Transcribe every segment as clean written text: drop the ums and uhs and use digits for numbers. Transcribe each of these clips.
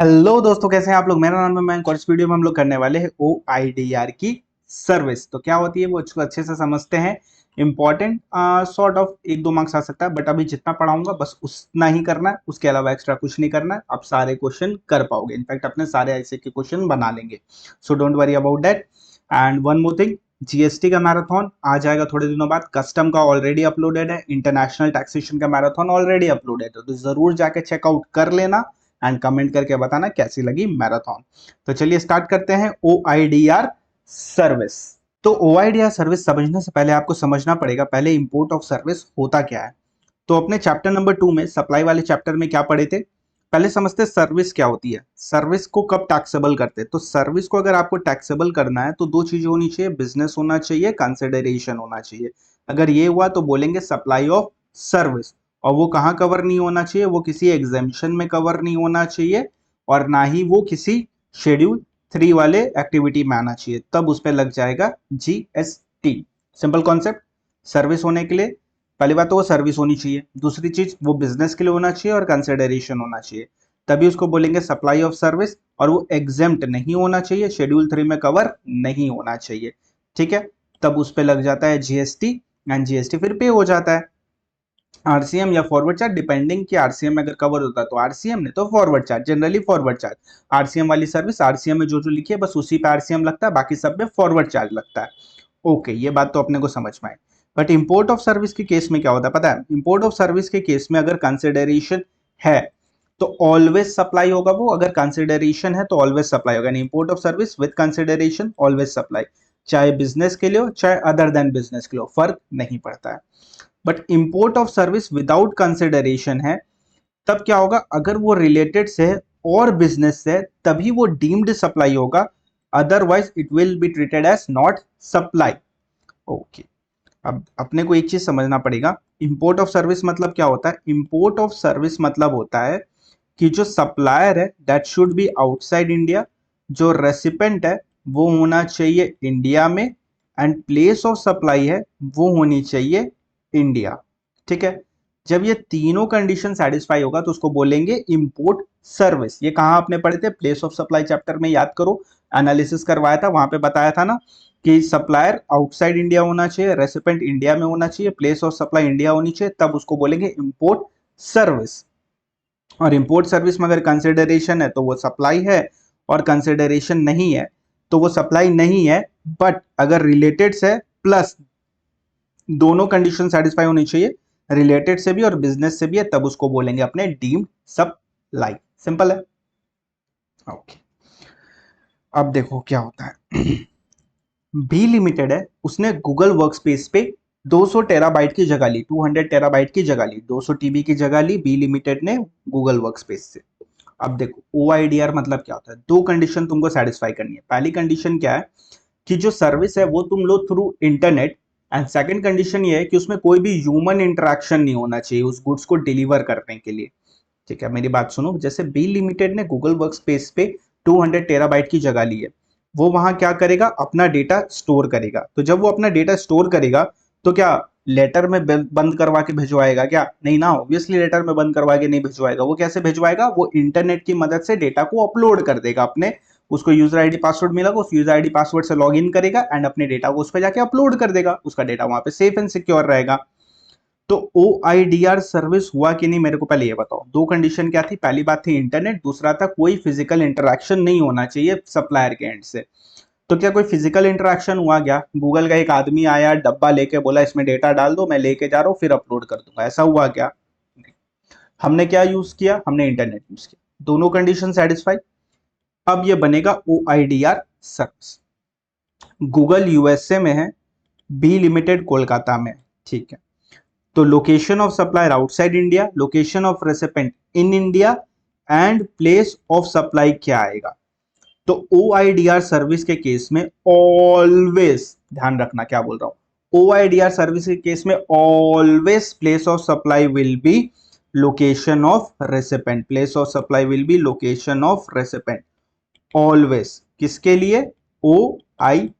Hello दोस्तों, कैसे हैं आप लोग। मेरा नाम है मयंक और इस वीडियो में हम लोग करने वाले हैं OIDR की सर्विस। तो क्या होती है वो अच्छे से समझते हैं। इंपॉर्टेंट सॉर्ट ऑफ एक दो मार्क्स आ सकता है, बट अभी जितना पढ़ाऊंगा बस उतना ही करना है, उसके अलावा एक्स्ट्रा कुछ नहीं करना है। आप सारे क्वेश्चन कर पाओगे, इनफैक्ट अपने सारे ऐसे के क्वेश्चन बना लेंगे। So don't worry about that. And one more thing, GST का मैराथन आ जाएगा थोड़े दिनों बाद। कस्टम का ऑलरेडी अपलोडेड है, इंटरनेशनल टैक्सेशन का मैराथन ऑलरेडी अपलोडेड है, तो जरूर जाके चेकआउट कर लेना एंड कमेंट करके बताना कैसी लगी मैराथन। तो चलिए स्टार्ट करते हैं OIDR सर्विस। तो OIDR सर्विस समझने से पहले आपको समझना पड़ेगा पहले इंपोर्ट ऑफ सर्विस होता क्या है। तो अपने चैप्टर नंबर 2 में सप्लाई वाले चैप्टर में क्या पढ़े थे, पहले समझते सर्विस क्या होती है। सर्विस को कब टैक्सेबल करते हैं, तो सर्विस को अगर आपको टैक्सेबल करना है तो दो चीजें होनी चाहिए, बिजनेस होना चाहिए, कंसिडरेशन होना चाहिए। अगर ये हुआ तो बोलेंगे सप्लाई ऑफ सर्विस। और वो कहाँ कवर नहीं होना चाहिए, वो किसी एग्जेम्पशन में कवर नहीं होना चाहिए, और ना ही वो किसी शेड्यूल 3 वाले एक्टिविटी में आना चाहिए, तब उस पर लग जाएगा GST। Simple concept. सर्विस होने के लिए पहली बात तो वो सर्विस होनी चाहिए, दूसरी चीज वो बिजनेस के लिए होना चाहिए और कंसिडरेशन होना चाहिए, तभी उसको बोलेंगे सप्लाई ऑफ सर्विस। और वो एग्जेम्प्ट नहीं होना चाहिए, शेड्यूल 3 में कवर नहीं होना चाहिए। ठीक है, तब उस पर लग जाता है GST एंड GST फिर पे हो जाता है। आरसीएम या फॉरवर्ड चार्ज, डिपेंडिंग कि आरसीएम में अगर कवर होता है तो आरसीएम, नहीं तो forward charge, generally forward charge. RCM वाली सर्विस आरसीएम में जो जो लिखी है बस उसी पे आरसीएम लगता है, बाकी सब में फॉरवर्ड चार्ज लगता है। ओके, ये बात तो अपने को समझ में आई। बट इंपोर्ट ऑफ सर्विस के केस में क्या होता है पता है, इंपोर्ट ऑफ सर्विस के केस में अगर कंसिडरेशन है तो ऑलवेज सप्लाई होगा वो, अगर कंसिडरेशन है तो ऑलवेज सप्लाई होगा। Import of service with consideration always supply, चाहे बिजनेस के लिए हो चाहे अदर देन बिजनेस के लिए हो, फर्क नहीं पड़ता है। But import of service without consideration है, तब क्या होगा, अगर वो रिलेटेड से है और बिजनेस से है तभी वो डीम्ड सप्लाई होगा, otherwise it will be treated as not supply. Okay, अब अपने को एक चीज समझना पड़ेगा, इंपोर्ट ऑफ सर्विस मतलब क्या होता है। इंपोर्ट ऑफ सर्विस मतलब होता है कि जो सप्लायर है that should B outside India, जो रेसिपेंट है वो होना चाहिए इंडिया में, एंड प्लेस ऑफ सप्लाई है वो होनी चाहिए इंडिया। ठीक है, जब ये तीनों कंडीशन सेटिस्फाई होगा तो उसको बोलेंगे इंपोर्ट सर्विस। ये कहाँ आपने पढ़े थे, प्लेस ऑफ सप्लाई चैप्टर में, याद करो, एनालिसिस करवाया था, वहां पे बताया था ना कि सप्लायर आउटसाइड इंडिया होना चाहिए, रेसिपेंट इंडिया में होना चाहिए, प्लेस ऑफ सप्लाई इंडिया होनी चाहिए, तब उसको बोलेंगे इंपोर्ट सर्विस। और इंपोर्ट सर्विस में अगर कंसिडरेशन है तो वो सप्लाई है, और कंसिडरेशन नहीं है तो वो सप्लाई नहीं है। बट अगर रिलेटेड है प्लस दोनों कंडीशन सेटिस्फाई होनी चाहिए, रिलेटेड से भी और बिजनेस से भी है, तब उसको बोलेंगे अपने डीम्ड सप्लाई। सिंपल है। ओके, अब देखो क्या होता है। बी लिमिटेड है, उसने गूगल वर्कस्पेस पे 200 टेराबाइट की जगह ली, 200 टेराबाइट की जगह ली, 200 टीबी की जगह ली बी लिमिटेड ने गूगल वर्कस्पेस से। अब देखो OIDR मतलब क्या होता है, दो कंडीशन तुमको सेटिस्फाई करनी है। पहली कंडीशन क्या है कि जो सर्विस है वो तुम लो through internet, and second condition ये है कि उसमें कोई भी ह्यूमन इंटरेक्शन नहीं होना चाहिए उस गुड्स को डिलीवर करने के लिए। ठीक है, मेरी बात सुनो, जैसे बी लिमिटेड ने गूगल वर्कस्पेस पे 200 टेराबाइट की जगह ली है, वो वहां क्या करेगा, अपना डेटा स्टोर करेगा। तो जब वो अपना डेटा स्टोर करेगा तो क्या लेटर में बंद करवा के भिजवाएगा क्या, नहीं ना, ऑब्वियसली लेटर में बंद करवा के नहीं भिजवाएगा। वो कैसे भिजवाएगा, वो इंटरनेट की मदद से डेटा को अपलोड कर देगा अपने, उसको यूजर आईडी पासवर्ड मिलेगा, उस यूजर आईडी पासवर्ड से लॉग इन करेगा एंड अपने डेटा को उस पर जाके अपलोड कर देगा, उसका डेटा वहां पे सेफ एंड सिक्योर रहेगा। तो OIDR सर्विस हुआ कि नहीं, मेरे को पहले ये बताओ। दो कंडीशन क्या थी, पहली बात थी इंटरनेट, दूसरा था कोई फिजिकल इंटरेक्शन नहीं होना चाहिए सप्लायर के एंड से। तो क्या कोई फिजिकल इंटरेक्शन हुआ क्या, गूगल का एक आदमी आया डब्बा लेके बोला इसमें डेटा डाल दो, मैं लेके जा रहा हूँ फिर अपलोड कर दूंगा, ऐसा हुआ क्या, नहीं। हमने क्या यूज किया, हमने इंटरनेट यूज किया, दोनों कंडीशन सेटिस्फाई। अब ये बनेगा OIDR सर्विस। गूगल यूएसए में है, बी लिमिटेड कोलकाता में है। ठीक है, तो location of supplier outside India, location of recipient in India, and place of supply क्या आएगा। तो OIDR सर्विस के केस में ऑलवेज, ध्यान रखना क्या बोल रहा हूं, OIDR सर्विस के केस में always place of supply will be location of recipient, place of supply will be location of recipient, always. किसके लिए, OIDAR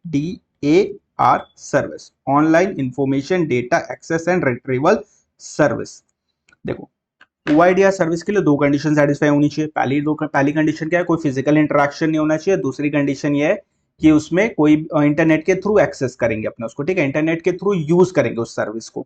service, online information data access and retrieval service. देखो ओआईडीआर सर्विस के लिए दो condition satisfy होनी चाहिए। पहली condition क्या है, कोई फिजिकल इंटरेक्शन नहीं होना चाहिए। दूसरी कंडीशन ये है कि उसमें कोई इंटरनेट के थ्रू एक्सेस करेंगे अपने उसको, ठीक है, इंटरनेट के थ्रू यूज करेंगे उस सर्विस को।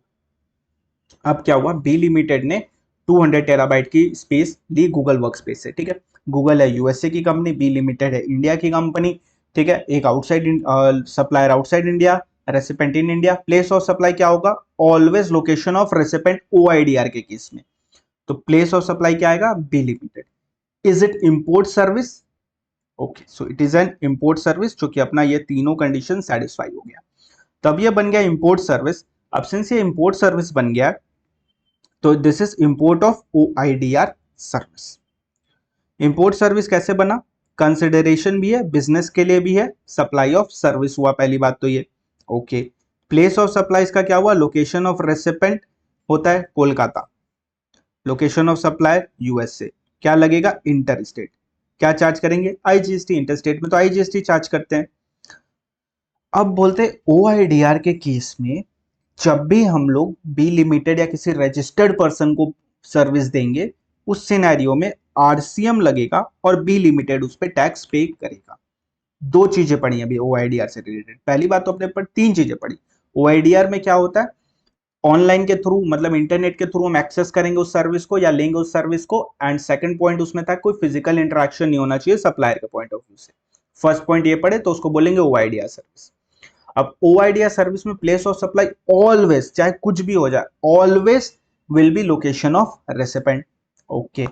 अब क्या हुआ, बी लिमिटेड ने 200 टेराबाइट की स्पेस ली गूगल वर्क स्पेस से, ठीक है। गूगल है यूएसए की कंपनी, बी लिमिटेड है इंडिया की कंपनी, ठीक है। एक outside supplier outside India, recipient in India. Place of supply क्या होगा, always location of recipient OIDR के केस में। तो प्लेस ऑफ सप्लाई क्या आएगा, B limited. Is it import service, okay, so it is an import service, जो कि अपना ये तीनों कंडीशन सेटिस्फाई हो गया, तब ये बन गया इंपोर्ट सर्विस। अब सिंस ये इंपोर्ट सर्विस बन गया, तो this is import of OIDR service. Import service कैसे बना, कंसिडरेशन भी है, बिजनेस के लिए भी है, सप्लाई ऑफ सर्विस हुआ पहली बात तो ये, ओके। प्लेस ऑफ सप्लाईज का क्या हुआ, लोकेशन ऑफ रेसिपेंट होता है Kolkata, location of supply USA, क्या लगेगा इंटर स्टेट, क्या चार्ज करेंगे आईजीएसटी, इंटर स्टेट में तो आईजीएसटी चार्ज करते हैं। अब बोलते ओआईडीआर के केस में जब भी हम लोग बी लिमिटेड या किसी रजिस्टर्ड पर्सन को सर्विस देंगे, उस सिनेरियो में आरसीएम लगेगा और बी लिमिटेड उस पर टैक्स पे करेगा। दो चीजें पढ़ी अभी ओआईडीआर से रिलेटेड। पहली बात तो अपने पर तीन चीजें पढ़ी। ओआईडीआर में क्या होता है, ऑनलाइन के थ्रू मतलब इंटरनेट के थ्रू हम एक्सेस करेंगे उस सर्विस को या लेंगे उस सर्विस को। एंड सेकंड पॉइंट उसमें था कोई फिजिकल इंटरेक्शन नहीं होना चाहिए सप्लायर के पॉइंट ऑफ व्यू से। फर्स्ट पॉइंट ये पढ़े तो उसको बोलेंगे ओआईडीआर सर्विस। अब ओआईडीआर सर्विस में प्लेस ऑफ सप्लाई ऑलवेज, चाहे कुछ भी हो जाए, always will be location of recipient, okay.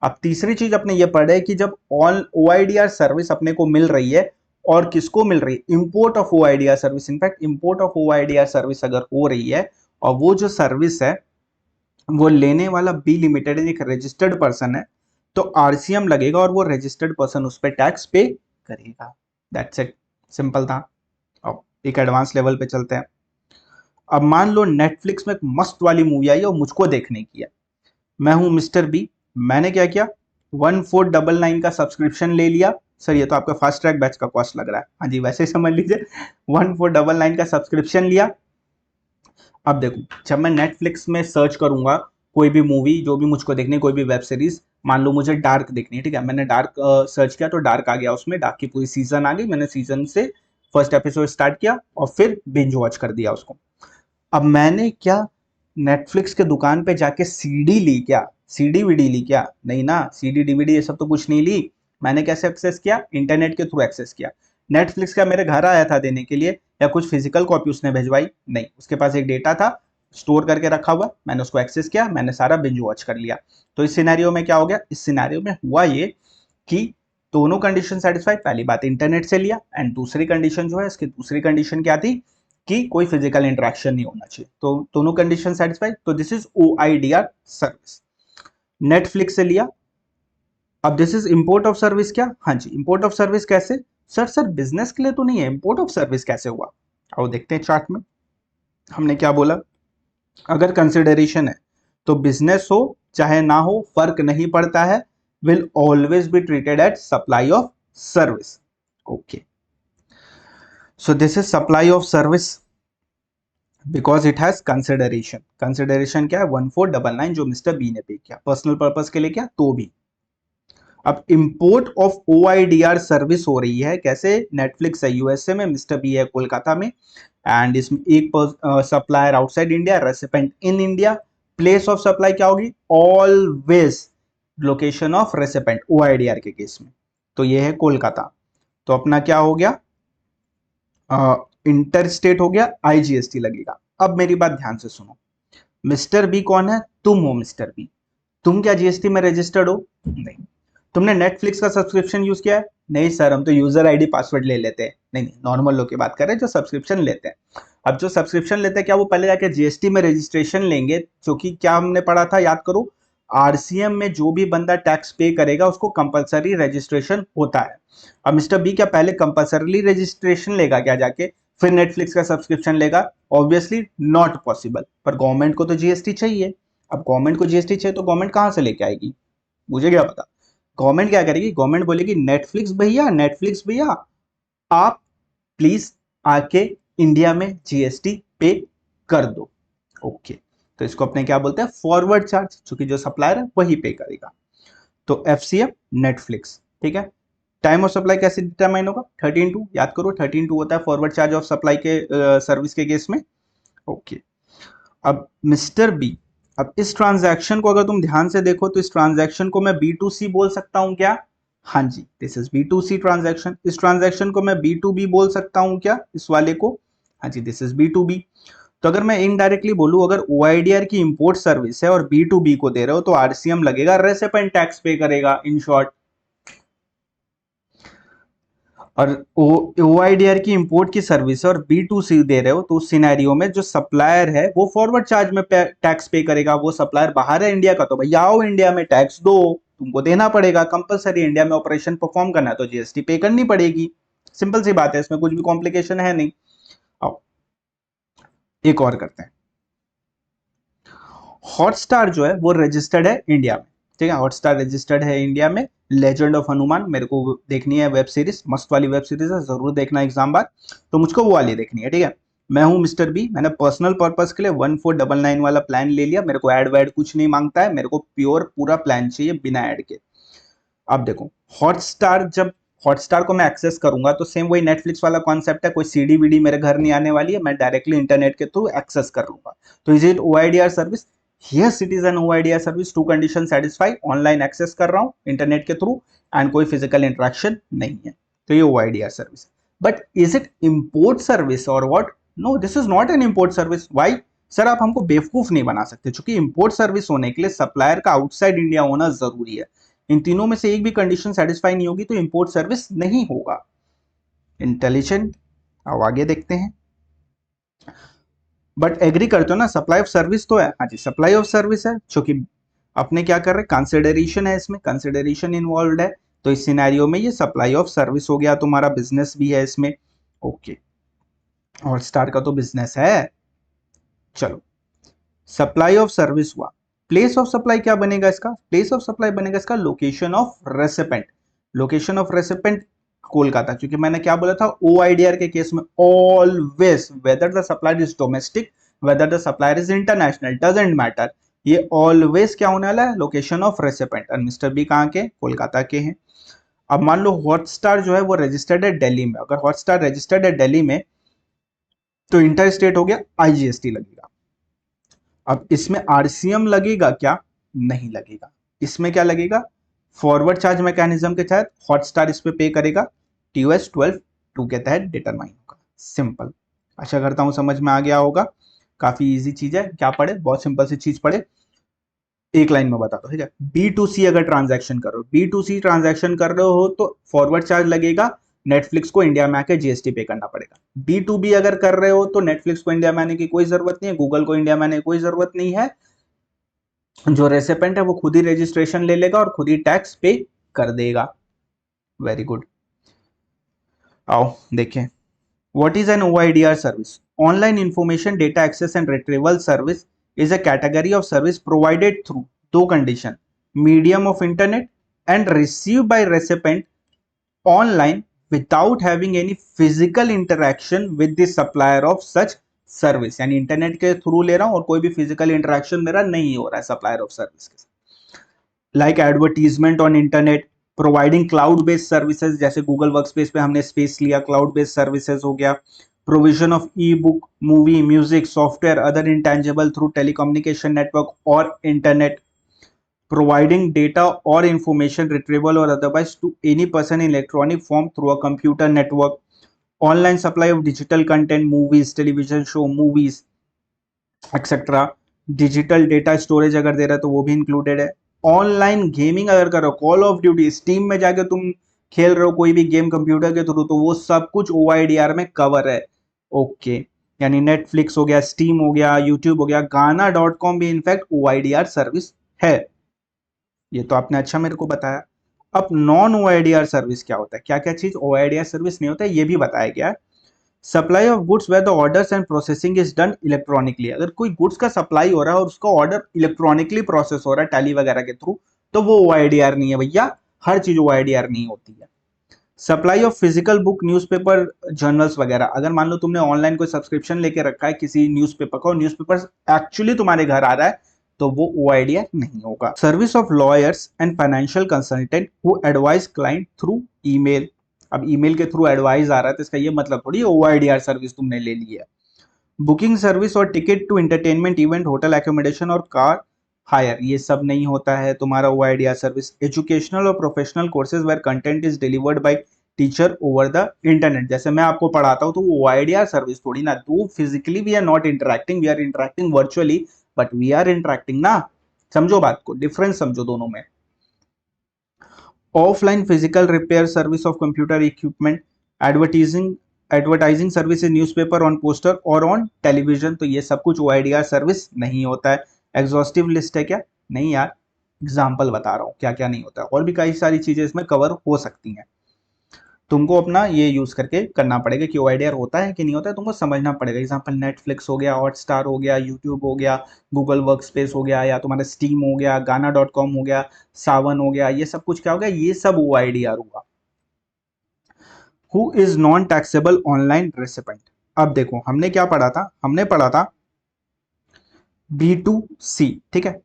अब तीसरी चीज अपने ये पढ़े कि जब ऑल ओआईडीआर सर्विस अपने को मिल रही है और किसको मिल रही है, import of OIDR service. In fact import of OIDR service अगर हो रही है और वो जो सर्विस है वो लेने वाला बी लिमिटेड एक रजिस्टर्ड पर्सन है, तो आरसीएम लगेगा और वो रजिस्टर्ड पर्सन उस पर टैक्स पे करेगा। दैट्स इट, सिंपल था। अब एक एडवांस लेवल पे चलते हैं। अब मान लो नेटफ्लिक्स में एक मस्त वाली मूवी आई है और मुझको देखने की है, मैं हूं मिस्टर बी, मैंने क्या किया, 1499 का सब्सक्रिप्शन ले लिया। सर ये तो आपका फास्ट ट्रैक बैच का कॉस्ट लग रहा है, हाँ जी वैसे ही समझ लीजिए, 1499 का सब्सक्रिप्शन लिया। अब देखो जब मैं नेटफ्लिक्स में सर्च करूंगा कोई भी मूवी जो भी मुझको देखनी, कोई भी वेब सीरीज, मान लो मुझे डार्क देखनी है, ठीक है, मैंने डार्क सर्च किया तो डार्क आ गया, उसमें डार्क की पूरी सीजन आ गई, मैंने सीजन से फर्स्ट एपिसोड स्टार्ट किया और फिर बिंज वॉच कर दिया उसको। अब मैंने क्या नेटफ्लिक्स के दुकान पे जाके सीडी ली क्या, सीडी वीडी ली क्या, नहीं ना, सीडी डीवीडी ये सब तो कुछ नहीं ली। मैंने कैसे एक्सेस किया, इंटरनेट के थ्रू एक्सेस किया। नेटफ्लिक्स का मेरे घर आया था देने के लिए या कुछ फिजिकल कॉपी उसने भिजवाई, नहीं, उसके पास एक डेटा था स्टोर करके रखा हुआ, मैंने उसको एक्सेस किया, मैंने सारा बिंज वॉच कर लिया। तो इस सिनेरियो में क्या हो गया, इस सिनेरियो में हुआ ये कि दोनों कंडीशन सेटिस्फाई, पहली बात इंटरनेट से लिया एंड दूसरी कंडीशन जो है, इसकी दूसरी कंडीशन क्या थी कि कोई फिजिकल इंटरेक्शन नहीं होना चाहिए, तो दोनों कंडीशन सेटिस्फाई, तो दिस इज ओआईडीआर सर्विस। नेटफ्लिक्स से लिया, अब this is import of service क्या, हाँ जी इंपोर्ट ऑफ सर्विस कैसे, सर बिजनेस के लिए तो नहीं है, इंपोर्ट ऑफ सर्विस कैसे हुआ, आओ देखते हैं चार्ट में। हमने क्या बोला, अगर कंसिडरेशन है तो बिजनेस हो चाहे ना हो फर्क नहीं पड़ता है, will always be treated at supply of service, okay. So this is supply of service because it has consideration. Consideration क्या है, 1499 जो मिस्टर बी ने पे किया पर्सनल पर्पस के लिए, क्या तो भी। अब इंपोर्ट ऑफ ओआईडीआर सर्विस हो रही है कैसे, नेटफ्लिक्स है यूएसए में, मिस्टर बी है कोलकाता में, एंड इसमें एक supplier outside India, recipient in India. Place of supply क्या होगी, always location of recipient OIDR के केस में, तो ये है कोलकाता। तो अपना क्या हो गया, इंटर स्टेट हो गया, आईजीएसटी लगेगा। अब मेरी बात ध्यान से सुनो, मिस्टर बी कौन है, तुम हो मिस्टर बी, तुम क्या जीएसटी में रजिस्टर्ड हो, नहीं। तुमने नेटफ्लिक्स का सब्सक्रिप्शन यूज किया है, नहीं सर हम तो यूजर आईडी पासवर्ड ले लेते हैं, नहीं नहीं, नॉर्मल लोग की बात कर रहे हैं जो सब्सक्रिप्शन लेते हैं। अब जो सब्सक्रिप्शन लेते हैं क्या वो पहले जाके जीएसटी में रजिस्ट्रेशन लेंगे, क्योंकि क्या हमने पढ़ा था याद करो, आरसीएम में जो भी बंदा टैक्स पे करेगा उसको कंपलसरी रजिस्ट्रेशन होता है। अब मिस्टर बी क्या पहले कंपलसरी रजिस्ट्रेशन लेगा क्या जाके, फिर नेटफ्लिक्स का सब्सक्रिप्शन लेगा, ऑब्वियसली नॉट पॉसिबल। पर गवर्नमेंट को तो जीएसटी चाहिए, अब गवर्नमेंट को जीएसटी चाहिए तो गवर्नमेंट कहां से लेके आएगी, मुझे क्या पता। गवर्नमेंट क्या करेगी, गवर्नमेंट बोलेगी नेटफ्लिक्स भैया, नेटफ्लिक्स भैया आप प्लीज आके इंडिया में जीएसटी पे कर दो, ओके। तो इसको अपने क्या बोलते हैं, फॉरवर्ड चार्ज, क्योंकि जो सप्लायर है वही पे करेगा। तो एफसीएफ नेटफ्लिक्स, ठीक है। टाइम ऑफ सप्लाई कैसे डिटरमाइन होगा, 13/2, याद करो 13/2 होता है फॉरवर्ड चार्ज ऑफ सप्लाई के सर्विस के केस में। ओके, अब मिस्टर बी, अब इस ट्रांजैक्शन को अगर तुम ध्यान से देखो तो इस ट्रांजैक्शन को मैं B2C बोल सकता हूं क्या, हाँ जी, दिस इज B2C ट्रांजैक्शन। इस ट्रांजैक्शन को मैं B2B बोल सकता हूं क्या, इस वाले को, हाँ जी, दिस इज B2B। तो अगर मैं इनडायरेक्टली बोलूं, अगर OIDR की इंपोर्ट सर्विस है और B2B को दे रहे हो तो RCM लगेगा, रेसिपेंट टैक्स पे करेगा इन शॉर्ट। और OIDR की इंपोर्ट की सर्विस है और B2C दे रहे हो तो उस सिनेरियो में जो सप्लायर है वो फॉरवर्ड चार्ज में टैक्स पे करेगा। वो सप्लायर बाहर है इंडिया का तो भैया आओ इंडिया में टैक्स दो, तुमको देना पड़ेगा कंपलसरी, इंडिया में ऑपरेशन परफॉर्म करना है तो GST पे करनी पड़ेगी। सिंपल सी बात है, इसमें कुछ भी कॉम्प्लिकेशन है नहीं। आओ एक और करते हैं। हॉटस्टार जो है वो रजिस्टर्ड है इंडिया में, ठीक है, हॉटस्टार रजिस्टर्ड है इंडिया में। लेजेंड ऑफ हनुमान मेरे को देखनी है, वेब सीरीज, मस्त वाली वेब सीरीज है, जरूर देखना एग्जाम बाद, तो मुझको वो वाली देखनी है, ठीक है। मैं हूं मिस्टर बी, मैंने पर्सनल पर्पस के लिए 1499 वाला प्लान ले लिया, मेरे को एड वैड कुछ नहीं मांगता है, मेरे को प्योर पूरा प्लान चाहिए बिना एड के। अब देखो, हॉटस्टार, जब हॉटस्टार को मैं एक्सेस करूंगा तो सेम वही नेटफ्लिक्स वाला कॉन्सेप्ट है, कोई सीडी वीडी मेरे घर नहीं आने वाली है, मैं डायरेक्टली इंटरनेट के थ्रू एक्सेस कर लूंगा। तो is it OIDR service, yes it is an OIDR service, two condition satisfy, online access कर रहा हूँ इंटरनेट के थ्रू एंड कोई फिजिकल इंटरेक्शन नहीं है, तो ये OIDR service. But is it import service और what, no this is not an import service. Why sir, आप हमको बेवकूफ नहीं बना सकते, क्योंकि इंपोर्ट सर्विस होने के लिए सप्लायर का आउटसाइड इंडिया होना जरूरी है। इन तीनों में से एक भी कंडीशन सेटिस्फाई नहीं होगी तो इंपोर्ट सर्विस नहीं होगा। इंटेलिजेंट, अब आगे देखते हैं। बट एग्री करते हो ना, सप्लाई ऑफ सर्विस तो है, हाँ जी सप्लाई ऑफ सर्विस है, जो कि अपने क्या कर रहे हैं, कंसिडरेशन है, इसमें कंसिडरेशन इन्वॉल्व है, तो इस सिनेरियो में ये सप्लाई ऑफ सर्विस हो गया, तुम्हारा बिजनेस भी है इसमें। ओके, हॉटस्टार का तो बिजनेस है। चलो, सप्लाई ऑफ सर्विस हुआ, प्लेस ऑफ सप्लाई क्या बनेगा इसका, प्लेस ऑफ सप्लाई बनेगा इसका location of recipient. Location of recipient Kolkata, क्योंकि मैंने क्या बोला था, OIDR के केस में always whether the supplier is domestic whether the supplier is international doesn't matter, ये ऑलवेज क्या होने वाला है, लोकेशन ऑफ रेसिपेंट। और मिस्टर बी कहाँ के, कोलकाता के हैं। अब मान लो हॉटस्टार जो है वो रजिस्टर्ड है दिल्ली में, अगर हॉटस्टार रजिस्टर्ड है दिल्ली में तो इंटर स्टेट हो गया, IGST लगेगा। अब इसमें RCM लगेगा क्या, नहीं लगेगा। इसमें क्या लगेगा, फॉरवर्ड चार्ज मैकेनिज्म के तहत हॉटस्टार इस पे करेगा, TOS 12(2) के तहत डिटरमाइन होगा। सिंपल, आशा करता हूं समझ में आ गया होगा, काफी इजी चीज है, क्या पढ़े, बहुत सिंपल सी चीज पढ़े, एक लाइन में बताता हूं, ठीक है। B2C अगर ट्रांजैक्शन कर रहे हो, B2C ट्रांजैक्शन कर रहे हो तो फॉरवर्ड चार्ज लगेगा, नेटफ्लिक्स को इंडिया में आके GST पे करना पड़ेगा। B2B अगर कर रहे हो तो नेटफ्लिक्स को इंडिया में आने की कोई जरूरत नहीं है, गूगल को इंडिया में आने की कोई जरूरत नहीं है, जो रेसिपेंट है वो खुद ही रजिस्ट्रेशन ले लेगा और खुद ही टैक्स पे कर देगा। वेरी गुड, आओ देखें, what is an OIDR service, online information data access and retrieval service is a category of service provided through दो condition, medium of internet and received by recipient online without having any physical interaction with the supplier of such service, यानी internet के through ले रहा हूं और कोई भी physical interaction मेरा नहीं हो रहा है सप्लायर ऑफ सर्विस के साथ। Like advertisement on internet, providing cloud based services, जैसे गूगल वर्कस्पेस पे हमने स्पेस लिया, क्लाउड बेस्ड सर्विसेज हो गया। Provision of e book, movie, music, software, other intangible through telecommunication network और इंटरनेट, प्रोवाइडिंग डेटा और इंफॉर्मेशन रिट्रीवल और otherwise to any person in electronic form through a computer network, online supply of digital content, movies, television show, movies etcetera, digital data storage अगर दे रहा है तो वो भी included है। ऑनलाइन गेमिंग अगर करो, कॉल ऑफ ड्यूटी, स्टीम में जाके तुम खेल रहे हो कोई भी गेम कंप्यूटर के थ्रू, तो वो सब कुछ OIDR में कवर है। ओके, यानी नेटफ्लिक्स हो गया, स्टीम हो गया, यूट्यूब हो गया, गाना.com भी इनफैक्ट OIDR सर्विस है। ये तो आपने अच्छा मेरे को बताया। अब नॉन OIDR सर्विस क्या होता है, क्या क्या चीज OIDR सर्विस नहीं होता है, ये भी बताया गया है। Supply of goods where the orders and processing is done electronically, अगर कोई गुड्स का सप्लाई हो रहा है और उसका ऑर्डर इलेक्ट्रॉनिकली प्रोसेस हो रहा है टैली वगैरह के थ्रू, तो वो OIDR नहीं है भैया, हर चीज OIDR नहीं होती है। Supply of physical book, newspaper, journals वगैरह। अगर मान लो तुमने ऑनलाइन कोई सब्सक्रिप्शन लेके रखा है किसी न्यूज़पेपर का और न्यूज़पेपर एक्चुअली तुम्हारे घर आ रहा है तो वो ओआईडीआर नहीं होगा। Service of lawyers and financial consultant who advice client through email. अब ईमेल के थ्रू एडवाइस आ रहा है तो इसका ये मतलब थोड़ी ओआईडीआर सर्विस तुमने ले ली है। बुकिंग सर्विस और ticket to entertainment event, hotel accommodation और कार हायर, ये सब नहीं होता है तुम्हारा ओआईडीआर सर्विस। एजुकेशनल और professional courses where content is delivered by teacher over the internet, जैसे मैं आपको पढ़ाता हूँ तो ओआईडीआर सर्विस थोड़ी ना, तो physically we are not interacting, we are interacting virtually but we are interacting ना। समझो बात को, डिफरेंस समझो दोनों में। Offline physical repair service of computer equipment, advertising advertising service newspaper on poster और ऑन टेलीविजन, तो ये सब कुछ ओआईडीआर सर्विस नहीं होता है। एग्जॉस्टिव लिस्ट है क्या? नहीं यार, एग्जाम्पल बता रहा हूँ क्या क्या नहीं होता है, और भी कई सारी चीजें इसमें कवर हो सकती हैं। तुमको अपना ये यूज करके करना पड़ेगा कि ओआईडीआर होता है कि नहीं होता है, तुमको समझना पड़ेगा। एग्जाम्पल नेटफ्लिक्स हो गया, हॉटस्टार हो गया, यूट्यूब हो गया, गूगल वर्क स्पेस हो गया, या तुम्हारा स्टीम हो गया, गाना.com हो गया, सावन हो गया, ये सब कुछ क्या हो गया, ये सब ओआईडीआर हुआ। Who is non taxable online recipient. अब देखो हमने क्या पढ़ा था, हमने पढ़ा था B2C, ठीक है।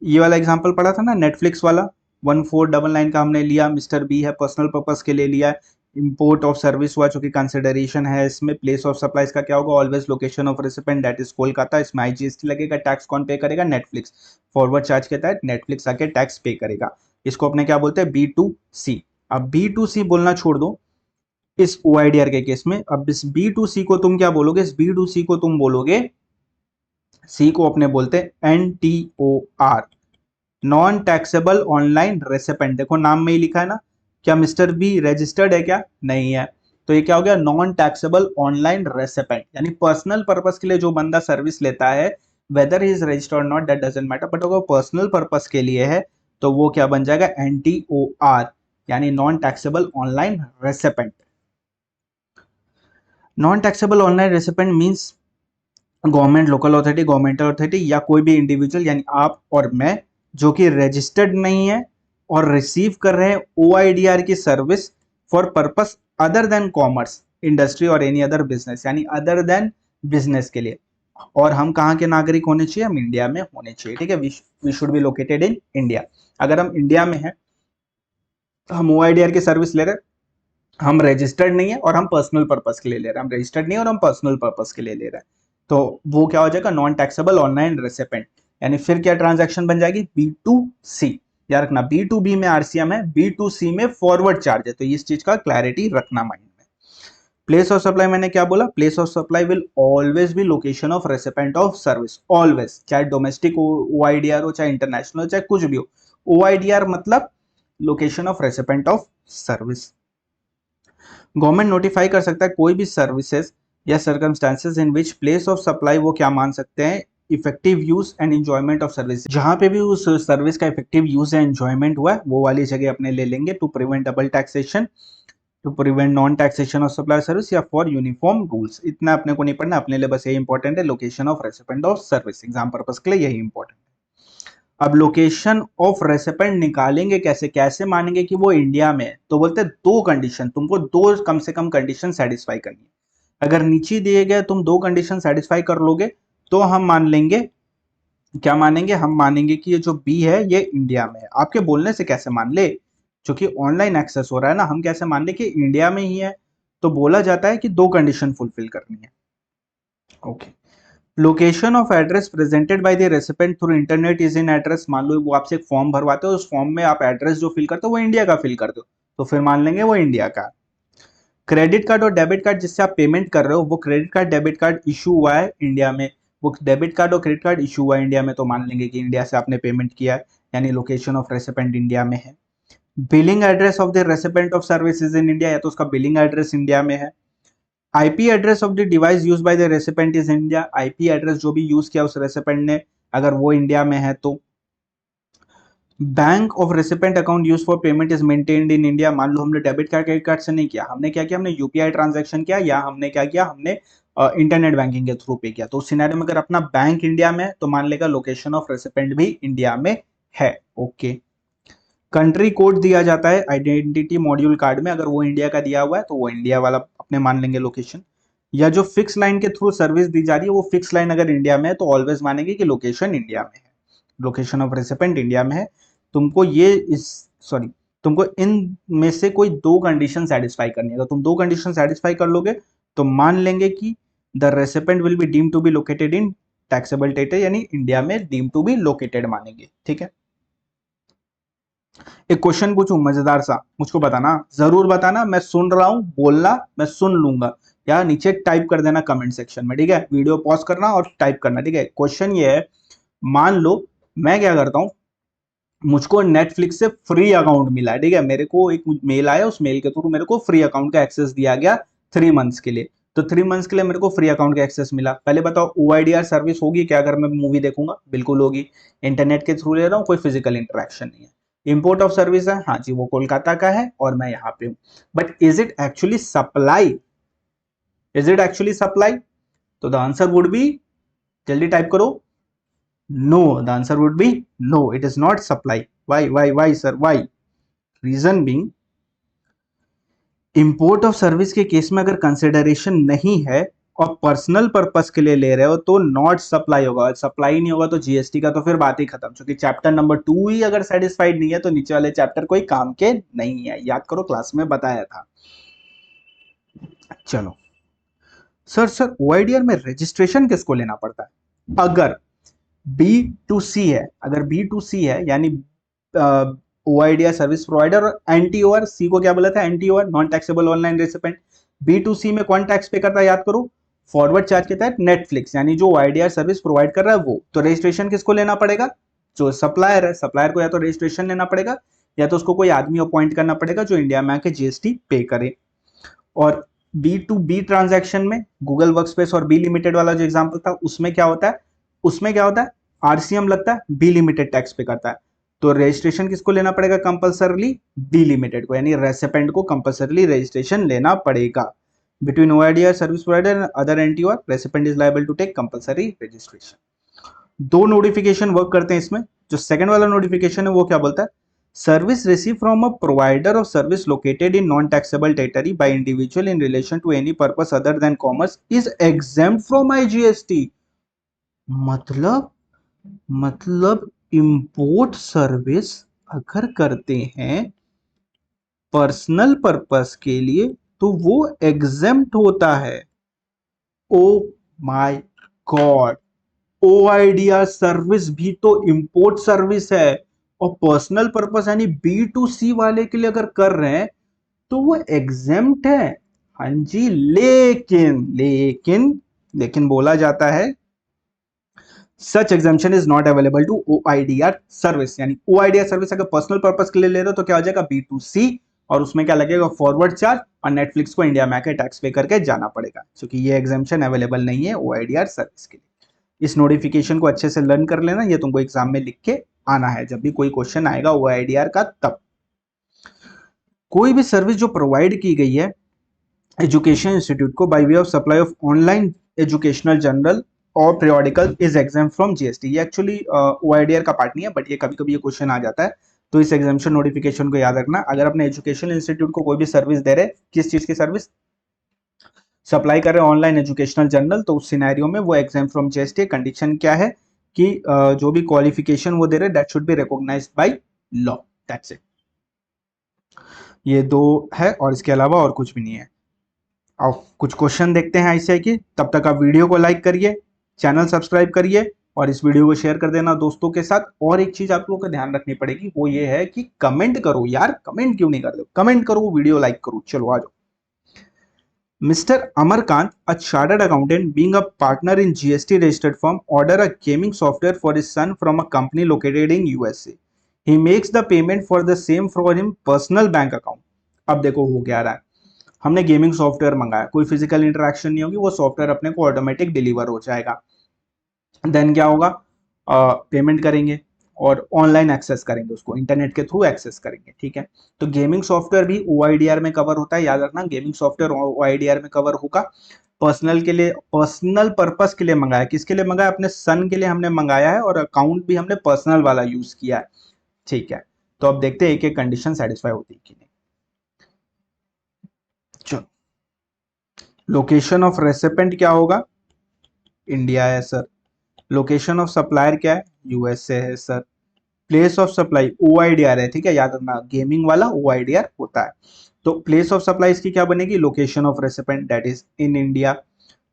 ये वाला एग्जांपल पढ़ा था ना नेटफ्लिक्स वाला, 1499 का हमने लिया, मिस्टर बी है पर्सनल पर्पस के लिए लिया है। इंपोर्ट ऑफ सर्विस हुआ चूंकि कंसिडरेशन है इसमें। प्लेस ऑफ सप्लाईज का क्या होगा, always location of recipient that is Kolkata, इसमें आईजीएसटी लगेगा। टैक्स कौन पे करेगा, नेटफ्लिक्स। फॉरवर्ड चार्ज के तहत नेटफ्लिक्स आके टैक्स पे करेगा। इसको अपने क्या बोलते हैं, B2C। अब B2C बोलना छोड़ दो इस ओआईडीआर के केस में। अब इस B2C को तुम क्या बोलोगे, इस B2C को तुम बोलोगे, सी को अपने बोलते हैं NTOR, non taxable online recipient. देखो नाम में ही लिखा है ना, क्या मिस्टर बी रजिस्टर्ड है क्या, नहीं है, तो ये क्या हो गया, नॉन टैक्सेबल ऑनलाइन रेसिपेंट। यानी पर्सनल पर्पस के लिए जो बंदा सर्विस लेता है, weather he is registered not that doesn't matter, but अगर पर्सनल पर्पस के लिए है तो वो क्या बन जाएगा, NTOR, यानी non taxable online recipient. Non taxable online recipient means government, local authority, governmental authority या कोई भी इंडिविजुअल यानी आप और मैं, जो कि रजिस्टर्ड नहीं है और रिसीव कर रहे हैं ओआईडीआर की service for purpose other than commerce, industry और एनी अदर बिजनेस, यानी अदर देन बिजनेस के लिए। और हम कहाँ के नागरिक होने चाहिए, हम इंडिया में होने चाहिए, ठीक है। We should be located in India. अगर हम इंडिया में हैं, हम ओआईडीआर की सर्विस ले रहे हैं, हम रजिस्टर्ड नहीं है और हम पर्सनल पर्पस के लिए ले रहे हैं, हम रजिस्टर्ड नहीं है और हम पर्सनल पर्पस के लिए ले रहे हैं, तो वो क्या हो जाएगा, नॉन टैक्सेबल ऑनलाइन रेसिपेंट। यानी फिर क्या ट्रांजैक्शन बन जाएगी, B2C। याद रखना B2B में आरसीएम है, B2C में फॉरवर्ड चार्ज है, तो इस चीज का क्लैरिटी रखना माइंड में। प्लेस ऑफ सप्लाई मैंने क्या बोला, place of supply will always be location of recipient of service, always, चाहे डोमेस्टिक ओआईडीआर हो, चाहे इंटरनेशनल हो, चाहे कुछ भी हो। ओआईडीआर मतलब location of recipient of service. Government notify कर सकता है कोई भी सर्विसेज या circumstances in which place of supply वो क्या मान सकते हैं, effective use and enjoyment of service, जहां पे भी उस सर्विस का इफेक्टिव यूज या एंजॉयमेंट हुआ है वो वाली जगह अपने ले लेंगे, to prevent double taxation, to prevent non taxation of supply service, या फॉर यूनिफॉर्म रूल्स। इतना अपने को नहीं पढ़ना, अपने लिए बस यही इंपॉर्टेंट है, location of recipient of service, exam purpose के लिए यही इंपॉर्टेंट है। अब लोकेशन ऑफ रेसिपेंट निकालेंगे कैसे, कैसे मानेंगे कि वो इंडिया में है, तो बोलते हैं दो कंडीशन, तुमको दो कम से कम कंडीशन सेटिस्फाई करनी है। अगर नीचे दिए गए तुम दो कंडीशन सेटिस्फाई कर लोगे तो हम मान लेंगे, क्या मानेंगे, हम मानेंगे कि ये जो बी है ये इंडिया में है। आपके बोलने से कैसे मान ले, जो कि ऑनलाइन एक्सेस हो रहा है ना, हम कैसे मान ले कि इंडिया में ही है, तो बोला जाता है कि दो कंडीशन फुलफिल करनी है। Okay, location of address presented by the recipient through internet is in address. मान लो वो आपसे एक फॉर्म भरवाते हो, उस फॉर्म में आप एड्रेस जो फिल करते हो वो इंडिया का फिल करते हो, तो फिर मान लेंगे वो इंडिया का। क्रेडिट कार्ड और डेबिट कार्ड जिससे आप पेमेंट कर रहे हो, वो credit card debit card issue हुआ है इंडिया में, वो डेबिट कार्ड और क्रेडिट कार्ड इशू हुआ है इंडिया में, तो मान लेंगे कि इंडिया से आपने पेमेंट किया है, यानी लोकेशन ऑफ रेसिपेंट इंडिया में है। Billing address of the recipient of services in India, या तो उसका बिलिंग एड्रेस इंडिया में है। IP address of the device use by the recipient is India, IP address जो भी यूज किया उस रेसिपेंट ने, अगर वो इंडिया में है तो। Bank of recipient account use for payment is maintained in India, मान लो हमने डेबिट कार्ड क्रेडिट कार्ड से नहीं किया, हमने क्या किया, हमने यूपीआई ट्रांजैक्शन किया, या हमने क्या किया, हमने इंटरनेट बैंकिंग के थ्रू पे किया, तो उस सिनेरियो में अगर अपना बैंक इंडिया में है तो मान लेगा लोकेशन ऑफ रेसिपेंट भी इंडिया में है। ओके, कंट्री कोड दिया जाता है आइडेंटिटी मॉड्यूल कार्ड में, अगर वो इंडिया का दिया हुआ है तो वो इंडिया वाला अपने मान लेंगे लोकेशन। या जो फिक्स लाइन के थ्रू सर्विस दी जा रही है वो फिक्स लाइन अगर इंडिया में है तो ऑलवेज मानेंगे कि लोकेशन इंडिया में है, लोकेशन ऑफ रेसिपेंट इंडिया में है। तुमको ये इस सॉरी तुमको इन में से कोई दो कंडीशन सेटिस्फाई करनी है। अगर तुम दो कंडीशन सेटिस्फाई कर लोगे तो मान लेंगे कि the recipient will be deem to be located in taxable territory, यानी इंडिया में डीम टू बी लोकेटेड मानेंगे। ठीक है, एक क्वेश्चन पूछूं मजेदार सा, मुझको बताना, जरूर बताना, मैं सुन रहा हूं, बोलना मैं सुन लूंगा, या नीचे टाइप कर देना कमेंट सेक्शन में। ठीक है, वीडियो पॉज करना और टाइप करना। ठीक है, क्वेश्चन ये है, मान लो मैं क्या करता हूं, मुझको नेटफ्लिक्स से फ्री अकाउंट मिला है। ठीक है, मेरे को एक मेल आया, उस मेल के थ्रू मेरे को फ्री अकाउंट का एक्सेस दिया गया 3 मंथ्स के लिए। तो 3 मंथ्स के लिए मेरे को फ्री अकाउंट का एक्सेस मिला। पहले बताओ OIDR सर्विस होगी क्या अगर मैं मूवी देखूंगा? बिल्कुल होगी। इंटरनेट के थ्रू ले रहा हूँ, कोई फिजिकल इंटरेक्शन नहीं है। इंपोर्ट ऑफ सर्विस है, हाँ जी, वो कोलकाता का है और मैं यहाँ पे हूँ। But is it actually supply? Is it actually supply? तो द आंसर वुड बी, जल्दी टाइप करो, no. The answer would be no, it is not supply. Why sir, why? Reason being, import of service के case में अगर consideration नहीं है और personal purpose के लिए ले रहे हो तो नॉट सप्लाई होगा। सप्लाई नहीं होगा तो जीएसटी का तो फिर बात ही खत्म, क्योंकि चैप्टर नंबर 2 ही अगर सेटिस्फाइड नहीं है तो नीचे वाले चैप्टर कोई काम के नहीं है। याद करो, क्लास में बताया था। चलो सर OIDR में रजिस्ट्रेशन किसको लेना पड़ता है? अगर B2C है, अगर B2C है यानी OIDR सर्विस प्रोवाइडर, और NTOR, सी को क्या बोला था? NTOR, non taxable online recipient. B2C में कौन टैक्स पे करता है? याद करो, फॉरवर्ड चार्ज के तहत नेटफ्लिक्स, यानी जो OIDR सर्विस प्रोवाइड कर रहा है वो। तो रजिस्ट्रेशन किसको लेना पड़ेगा? जो सप्लायर है, सप्लायर को या तो रजिस्ट्रेशन लेना पड़ेगा या तो उसको कोई आदमी अपॉइंट करना पड़ेगा जो इंडिया में आके GST पे करे। और B2B ट्रांजैक्शन में गूगल वर्कस्पेस और बी लिमिटेड वाला जो एग्जांपल था उसमें क्या होता है? उसमें क्या होता है? RCM लगता है, बी लिमिटेड टैक्स पे करता है। तो रजिस्ट्रेशन किसको लेना पड़ेगा कंपल्सरली? बी लिमिटेड को, यानी रेसिपेंट को कंपल्सरली रजिस्ट्रेशन लेना पड़ेगा। Between OIDR service provider and other NTOR, recipient is liable to take compulsory registration. दो नोटिफिकेशन वर्क करते हैं इसमें। जो सेकंड वाला नोटिफिकेशन है वो क्या बोलता है? Service received from a provider of service located in non-taxable territory by individual in relation to any purpose other than commerce is exempt from IGST। मतलब इंपोर्ट सर्विस अगर करते हैं पर्सनल पर्पस के लिए तो वो एग्जेम्प्ट होता है। Oh my God, OIDR service भी तो इंपोर्ट सर्विस है और पर्सनल पर्पस यानी B2C वाले के लिए अगर कर रहे हैं तो वो एग्जेम्प्ट है। हाँ जी, लेकिन लेकिन लेकिन बोला जाता है such exemption is not available to OIDR service, यानी OIDR सर्विस अगर पर्सनल पर्पस के लिए ले रहे हो तो क्या हो जाएगा? B2C, और उसमें क्या लगेगा? फॉरवर्ड चार्ज, और नेटफ्लिक्स को इंडिया में आके टैक्स पे करके जाना पड़ेगा, क्योंकि ये एग्जाम्पशन अवेलेबल नहीं है OIDR सर्विस के लिए। इस नोटिफिकेशन को अच्छे से लर्न कर लेना, ये तुमको एग्जाम में लिख के आना है जब भी कोई क्वेश्चन आएगा OIDR का। तब कोई भी सर्विस जो प्रोवाइड की गई है एजुकेशन इंस्टीट्यूट को by way of supply of online educational journal और periodical is exam from GST। ये एक्चुअली OIDR का पार्ट नहीं है, बट ये कभी कभी ये क्वेश्चन आ जाता है, तो इस एग्जामिनेशन नोटिफिकेशन को याद रखना। अगर अपने एजुकेशन इंस्टीट्यूट को कोई भी सर्विस दे रहे, किस चीज की सर्विस सप्लाई कर रहे हैं? ऑनलाइन एजुकेशनल जर्नल, तो उस सिनेरियो में वो एग्जाम फ्रॉम GST। कंडीशन क्या है कि जो भी क्वालिफिकेशन वो दे रहे that should be recognised by law, that's it. ये दो है और इसके अलावा और कुछ भी नहीं है। अब कुछ क्वेश्चन देखते हैं ICI के, तब तक आप वीडियो को लाइक करिए, चैनल सब्सक्राइब करिए और इस वीडियो को शेयर कर देना दोस्तों के साथ। और एक चीज आप लोगों को ध्यान रखनी पड़ेगी, वो ये है कि कमेंट करो यार, कमेंट क्यों नहीं कर रहे हो? कमेंट करो, वीडियो लाइक करो। चलो आ जाओ। Mr. Amarkant, a chartered accountant, being a partner in GST registered firm, order a gaming software for his son from a company located in USA. He makes the payment for the same from his personal bank account. अब देखो हो क्या रहा है, हमने gaming software मंगाया, कोई physical interaction नहीं होगी, वो सॉफ्टवेयर अपने को ऑटोमेटिक डिलीवर हो जाएगा। देन क्या होगा? पेमेंट करेंगे और ऑनलाइन एक्सेस करेंगे, उसको इंटरनेट के थ्रू एक्सेस करेंगे। ठीक है, तो गेमिंग सॉफ्टवेयर भी OIDR में कवर होता है, याद रखना। गेमिंग सॉफ्टवेयर OIDR में कवर होगा। पर्सनल के लिए, पर्सनल पर्पस के लिए मंगाया, किसके लिए मंगाया? अपने सन के लिए हमने मंगाया है, और अकाउंट भी हमने पर्सनल वाला यूज किया है। ठीक है, तो अब देखते हैं एक एक कंडीशन सेटिस्फाई होती है कि नहीं। चलो, लोकेशन ऑफ रेसिपेंट क्या होगा, इंडिया है सर। लोकेशन ऑफ सप्लायर क्या है, यूएसए है सर। प्लेस ऑफ सप्लाई ओआईडीआर है, ठीक है, याद रखना गेमिंग वाला ओआईडीआर होता है। तो प्लेस ऑफ सप्लाई इसकी क्या बनेगी, location of recipient that is in India.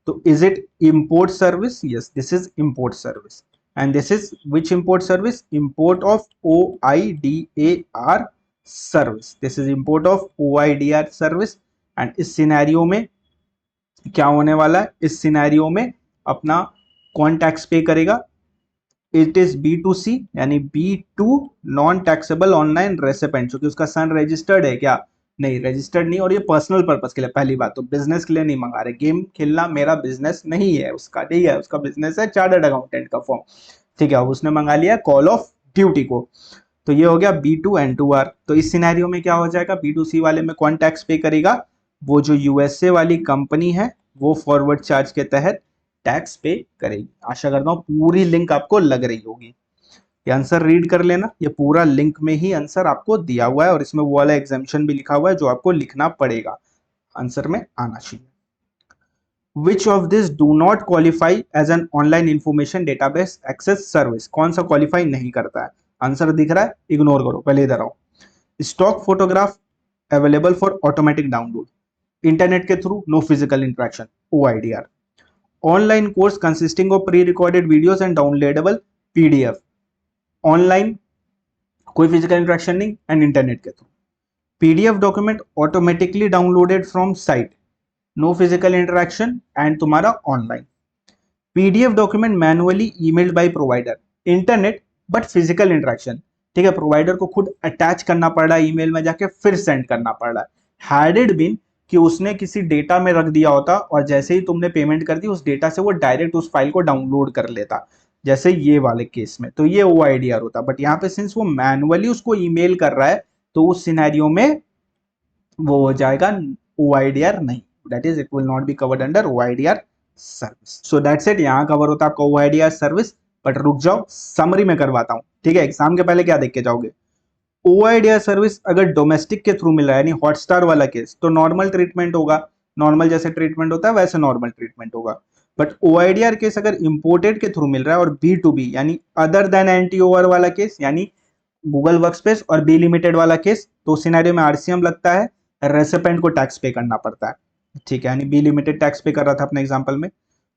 तो is it import service, yes this is import service. And this is which import service, import of OIDAR service, this is import of OIDR service. And इस scenario में क्या होने वाला है, इस scenario में अपना कौन टैक्स पे करेगा, इट इज B2C यानी B2 non taxable online recipient, क्योंकि उसका सन रजिस्टर्ड है क्या, नहीं रजिस्टर्ड नहीं, और ये पर्सनल पर्पस के लिए, पहली बात तो बिजनेस के लिए नहीं मंगा रहे, गेम खेलना मेरा बिजनेस नहीं है उसका, ठीक है, उसका बिजनेस है चार्टर्ड अकाउंटेंट का फॉर्म, ठीक है, उसने मंगा लिया कॉल ऑफ ड्यूटी को। तो ये हो गया B2N2R। तो इस सिनेरियो में क्या हो जाएगा, B2C वाले में कौन टैक्स पे करेगा, वो जो यूएसए वाली कंपनी है वो फॉरवर्ड चार्ज के तहत टैक्स पे करेगी। आशा करता हूँ पूरी लिंक आपको लग रही होगी। ये आंसर रीड कर लेना, ये पूरा लिंक में ही आंसर आपको दिया हुआ है और इसमें वो वाला एग्जाम्पशन भी लिखा हुआ है जो आपको लिखना पड़ेगा, आंसर में आना चाहिए। Which of this do not qualify as an online information database access service, कौन सा क्वालिफाई नहीं करता है, आंसर दिख रहा है, इग्नोर करो, पहले इधर आओ। Stock photograph available for automatic download, internet के through, no physical interaction, OIDR। Online course consisting of pre recorded videos and downloadable PDF, online, कोई फिजिकल इंटरेक्शन नहीं एंड इंटरनेट के through. PDF document automatically downloaded from site, no physical interaction and तुम्हारा online. PDF document manually emailed by provider, internet but physical interaction, ठीक है, provider को खुद attach करना पड़ रहा है ईमेल में जाके, फिर सेंड करना पड़ रहा है। हैड इट बीन कि उसने किसी डेटा में रख दिया होता और जैसे ही तुमने पेमेंट कर दी उस डेटा से वो डायरेक्ट उस फाइल को डाउनलोड कर लेता, जैसे ये वाले केस में, तो ये OIDR होता। बट यहाँ पे सिंस वो मैनुअली उसको ईमेल कर रहा है तो उस सिनेरियो में वो हो जाएगा OIDR नहीं, that is it will not be covered under OIDR service. So that's it, यहाँ कवर होता है आपका OIDR सर्विस। बट रुक जाओ, समरी में करवाता हूँ, ठीक है, एग्जाम के पहले क्या देख के जाओगे। OIDR सर्विस अगर डोमेस्टिक के थ्रू मिल रहा है, यानी हॉटस्टार वाला केस, तो नॉर्मल ट्रीटमेंट होगा, नॉर्मल जैसे ट्रीटमेंट होता है वैसे नॉर्मल ट्रीटमेंट होगा। बट OIDR केस अगर इंपोर्टेड के थ्रू मिल रहा है और B2B यानी अदर देन NTOR वाला केस, यानी गूगल वर्कस्पेस और बी लिमिटेड वाला केस, तो सिनेरियो में RCM लगता है, रेसिपेंट को टैक्स पे करना पड़ता है, ठीक है, यानी बी लिमिटेड टैक्स पे कर रहा था अपने एग्जांपल में।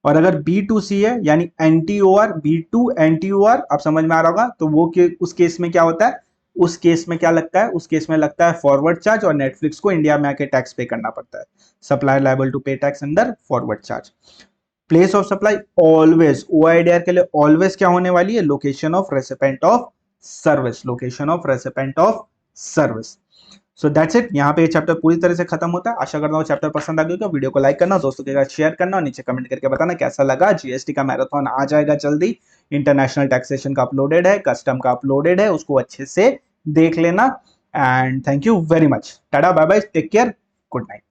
और अगर B2C है यानी NTOR, B2 NTOR, आप समझ में आ रहा होगा, तो वो उस केस में क्या होता है, उस केस में क्या लगता है, उस केस में लगता है फॉरवर्ड चार्ज और नेटफ्लिक्स को इंडिया में आके टैक्स पे करना पड़ता है, सप्लायर लायबल टू पे tax under forward charge. Place of supply always, OIDR के लिए ऑलवेज क्या होने वाली है, location of recipient of service, location of recipient of service. So that's it, यहाँ पे ये चैप्टर पूरी तरह से खत्म होता है। आशा करता हूँ चैप्टर पसंद आ गया होगा, वीडियो को लाइक करना, दोस्तों के साथ शेयर करना और नीचे कमेंट करके बताना कैसा लगा। GST का मैराथन आ जाएगा जल्दी, इंटरनेशनल टैक्सेशन का अपलोडेड है, कस्टम का अपलोडेड है, उसको अच्छे से देख लेना। And thank you very much, tata bye bye, take care, good night.